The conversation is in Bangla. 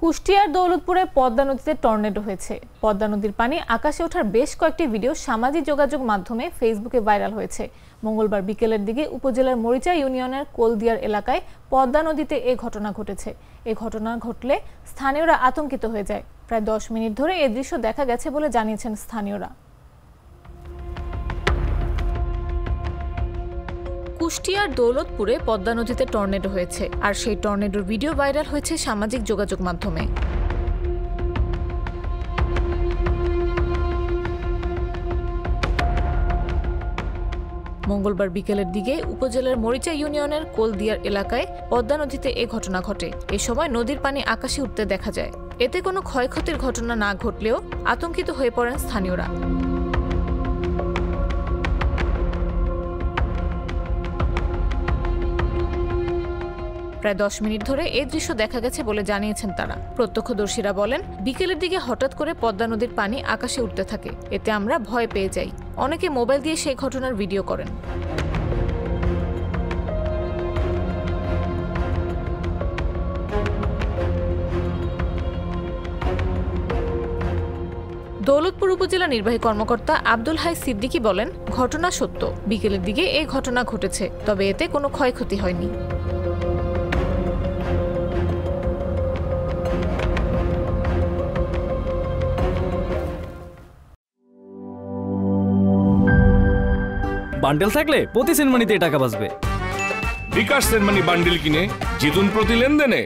কুষ্টিয়ার দৌলতপুরে পদ্মা নদীতে টর্নেডো হয়েছে। পদ্মা নদীর পানি আকাশে ওঠার বেশ কয়েকটি ভিডিও সামাজিক যোগাযোগ মাধ্যমে ফেসবুকে ভাইরাল হয়েছে। মঙ্গলবার বিকেলের দিকে উপজেলার মরিচা ইউনিয়নের কোলদিয়ার এলাকায় পদ্মা নদীতে এই ঘটনা ঘটেছে। এই ঘটনা ঘটলে স্থানীয়রা আতঙ্কিত হয়ে যায়। প্রায় 10 মিনিট ধরে এই দৃশ্য দেখা গেছে বলে জানিয়েছেন স্থানীয়রা। কুষ্টিয়ার দৌলতপুরে পদ্মা নদীতে টর্নেডো হয়েছে, আর সেই টর্নেডোর ভিডিও ভাইরাল হয়েছে সামাজিক যোগাযোগ মাধ্যমে। মঙ্গলবার বিকেলের দিকে উপজেলার মরিচা ইউনিয়নের কোলদিয়ার এলাকায় পদ্মা নদীতে এই ঘটনা ঘটে। এ সময় নদীর পানি আকাশে উঠতে দেখা যায়। এতে কোনো ক্ষয়ক্ষতির ঘটনা না ঘটলেও আতঙ্কিত হয়ে পড়েন স্থানীয়রা। প্রায় 10 মিনিট ধরে এই দৃশ্য দেখা গেছে বলে জানিয়েছেন তারা। প্রত্যক্ষদর্শীরা বলেন, বিকেলের দিকে হঠাৎ করে পদ্মা নদীর পানি আকাশে উঠতে থাকে। এতে আমরা ভয় পেয়ে যাই। অনেকে মোবাইল দিয়ে সেই ঘটনার ভিডিও করেন। দৌলতপুর উপজেলা নির্বাহী কর্মকর্তা আব্দুল হাই সিদ্দিকী বলেন, ঘটনা সত্য। বিকেলের দিকে এই ঘটনা ঘটেছে, তবে এতে কোনো ক্ষয়ক্ষতি হয়নি। বান্ডেল থাকলে প্রতি সেনমানিতে টাকা বাঁচবে। বিকাশ সেনমানি বান্ডেল কিনে জিতুন প্রতি লেনদেনে।